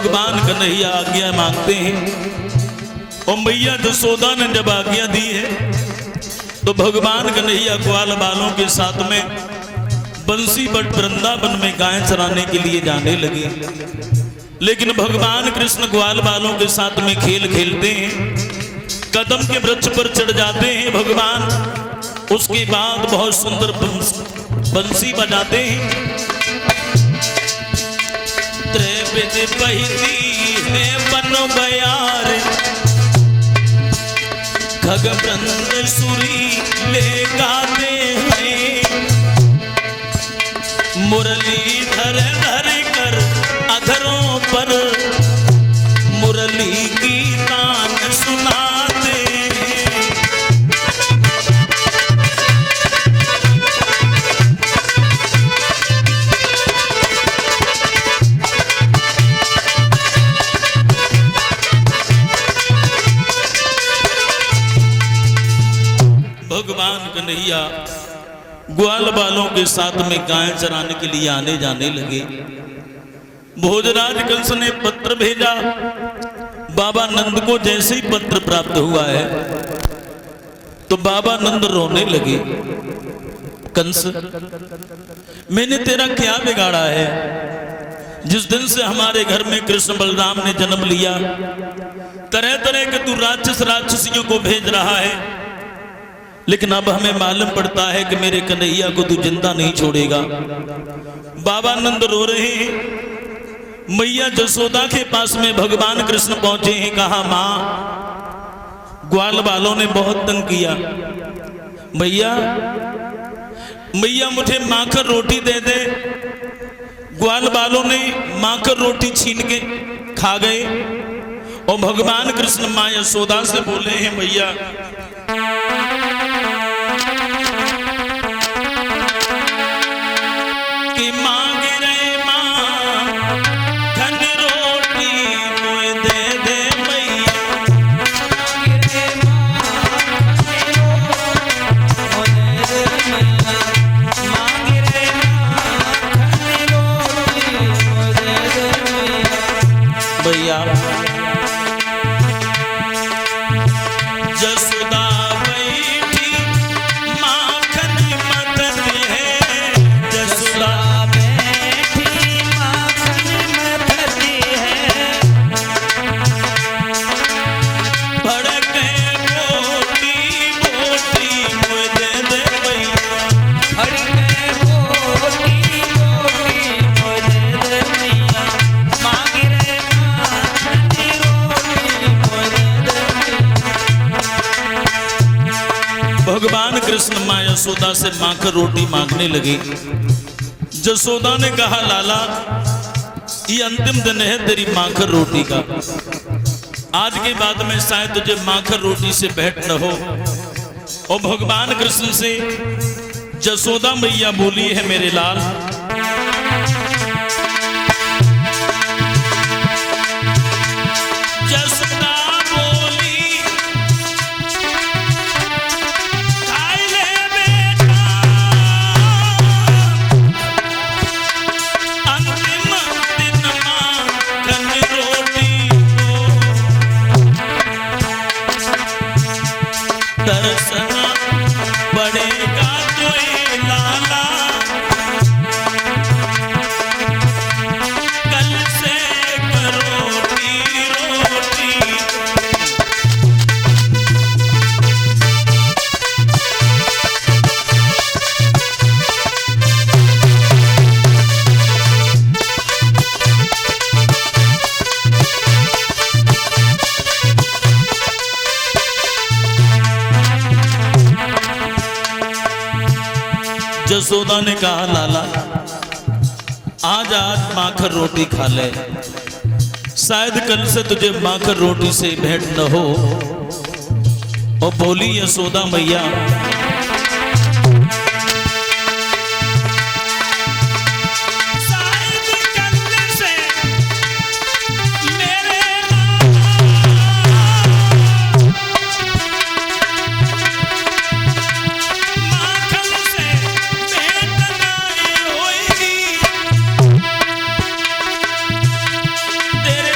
भगवान कन्हैया आज्ञा मांगते हैं और मैया जसोदा ने जब आज्ञा दी है तो भगवान कन्हैया ग्वाल बालों के साथ में बंसी बट वृंदावन में गाय चराने के लिए जाने लगे। लेकिन भगवान कृष्ण ग्वाल बालों के साथ में खेल खेलते हैं, कदम के वृक्ष पर चढ़ जाते हैं भगवान। उसके बाद बहुत सुंदर बंसी बजाते हैं। त्रिविध पहिती है बन बयार, खग वृंद सुरी ले गाते हैं। मुरली धर धर कर अधरों पर मुरली की तान सुनाते हैं। भगवान कन्हैया ग्वाल बालों के साथ में गाय चराने के लिए आने जाने लगे। भोजराज कंस ने पत्र भेजा। बाबा नंद को जैसे ही पत्र प्राप्त हुआ है तो बाबा नंद रोने लगे। कंस, मैंने तेरा क्या बिगाड़ा है? जिस दिन से हमारे घर में कृष्ण बलराम ने जन्म लिया, तरह तरह के तू राक्षसियों को भेज रहा है, लेकिन अब हमें मालूम पड़ता है कि मेरे कन्हैया को तू जिंदा नहीं छोड़ेगा। बाबा नंद रो रहे हैं। मैया जसोदा के पास में भगवान कृष्ण पहुंचे हैं। कहा, मां, ग्वाल बालों ने बहुत तंग किया। मैया मुझे माखर रोटी दे दे। ग्वाल बालों ने माखर रोटी छीन के खा गए और भगवान कृष्ण मां यशोदा से बोले हैं, मैया कि मांग रहे मां खन रोटी मुझे दे दे। मैया मांग रहे मां मांग रहे मां खन रोटी मुझे दे दे। भैया जसोदा बैठी माखन मथन है। जसोदा बैठी माखन मथन है। भड़क बोटी बोटी मुझे दे भैया। भड़क बोटी बोटी मुझे दे भैया। मांग रहे माखन रोटी मुझे दे। भगवान कृष्ण मां यशोदा से माखर रोटी मांगने लगे। जसोदा ने कहा, लाला, ये अंतिम दिन है तेरी माखर रोटी का। आज के बाद में शायद तुझे माखर रोटी से भेंट न हो। और भगवान कृष्ण से जसोदा मैया बोली है, मेरे लाल, जसोदा बोली, खाई ले बेटा अंतिम दिन माखन रोटी को। दर्शन पड़ेगा तुझे लाला, कल से रोटी रोटी। जसोदा ने कहा, लाला, आज माखर रोटी खा ले, शायद कल से तुझे माखर रोटी से भेंट न हो। और बोली यशोदा मैया, तेरे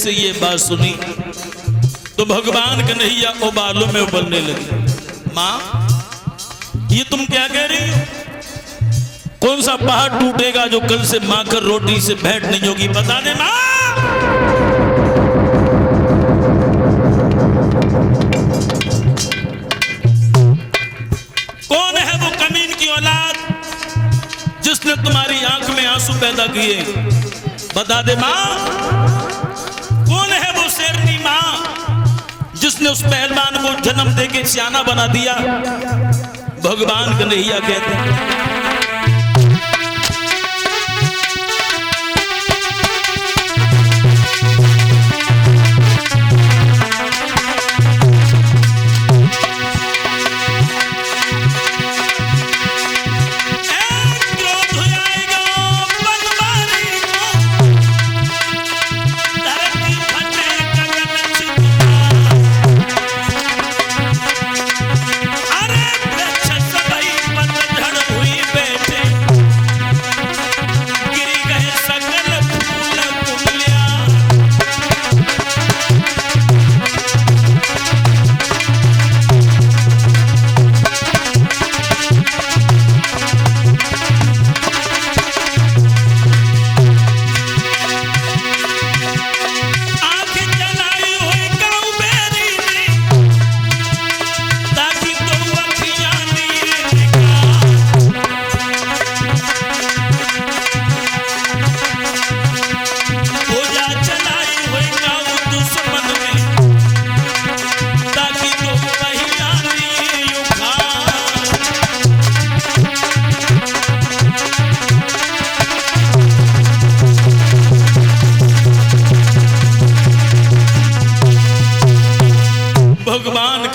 जैसे ये बात सुनी तो भगवान कन्हैया उबालों में उबलने लगे। माँ, ये तुम क्या कह रही हो? कौन सा पहाड़ टूटेगा जो कल से माखर रोटी से भेंट नहीं होगी? बता दे माँ। कौन है वो कमीन की औलाद जिसने तुम्हारी आंख में आंसू पैदा किए? बता दे माँ। कौन है वो शेरनी माँ जिसने उस पहलवान को जन्म देके सियाना बना दिया? भगवान कन्हैया कहते हैं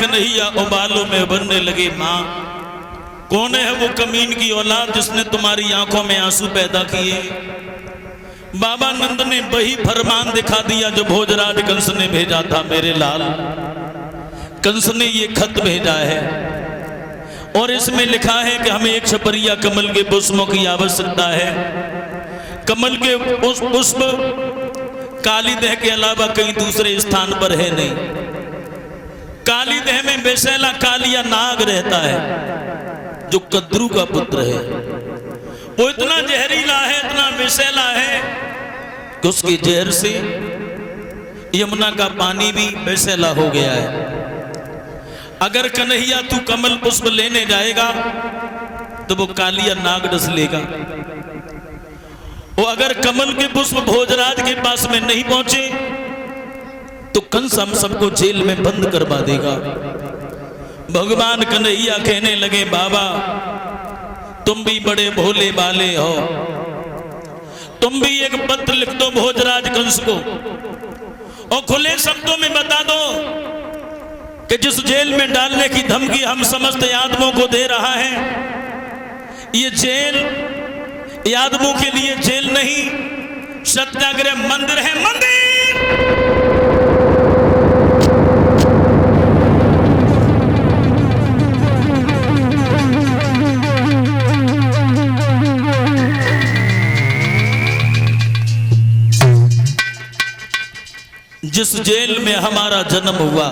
कन्हैया उबालों में बनने लगे। माँ, कौन है वो कमीन की औलाद जिसने तुम्हारी आंखों में आंसू पैदा किए? बाबा नंद ने वही फरमान दिखा दिया जो भोजराज कंस ने भेजा था। मेरे लाल, कंस ने ये खत भेजा है और इसमें लिखा है कि हमें एक छपरिया कमल के पुष्पों की आवश्यकता है। कमल के पुष्प कालीदेह के अलावा कहीं दूसरे स्थान पर है नहीं। कालीदेह में बेसैला कालिया नाग रहता है जो कद्रू का पुत्र है। वो इतना जहरीला है, इतना बेसैला है कि उसके जहर से यमुना का पानी भी बेसैला हो गया है। अगर कन्हैया तू कमल पुष्प लेने जाएगा तो वो कालिया नाग डस लेगा। वो अगर कमल के पुष्प भोजराज के पास में नहीं पहुंचे तो कंस हम सबको जेल में बंद करवा देगा। भगवान कन्हैया कहने लगे, बाबा तुम भी बड़े भोले भाले हो, तुम भी एक पत्र लिख दो भोजराज कंस को और खुले शब्दों में बता दो कि जिस जेल में डालने की धमकी हम समस्त यादवों को दे रहा है, ये जेल यादवों के लिए जेल नहीं, सत्याग्रह मंदिर है। मंदिर जिस जेल में हमारा जन्म हुआ,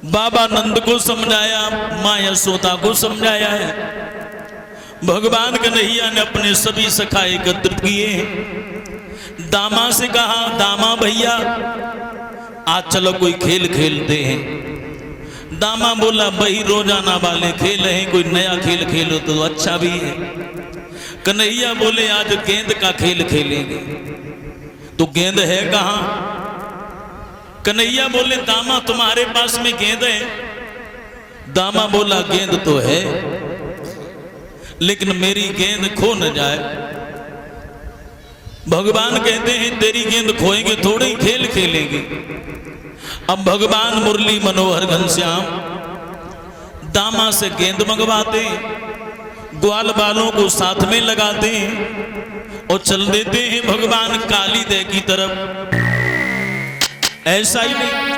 बाबा नंद को समझाया, मां यशोदा को समझाया है। भगवान कन्हैया ने अपने सभी सखा एकत्रित किए। दामा से कहा, दामा भैया आज चलो कोई खेल खेलते हैं। दामा बोला, वही रोजाना वाले खेल हैं, कोई नया खेल खेलो तो अच्छा भी है। कन्हैया बोले, आज गेंद का खेल खेलेंगे। तो गेंद है कहां? कन्हैया बोले, दामा तुम्हारे पास में गेंद है? दामा बोला, गेंद तो है लेकिन मेरी गेंद खो न जाए। भगवान कहते हैं तेरी गेंद खोएंगे थोड़े ही, खेल खेलेंगे। अब भगवान मुरली मनोहर घनश्याम दामा से गेंद मंगवाते, ग्वाल बालों को साथ में लगाते और चल देते हैं भगवान कालीदेह की तरफ। ऐसा ही नहीं,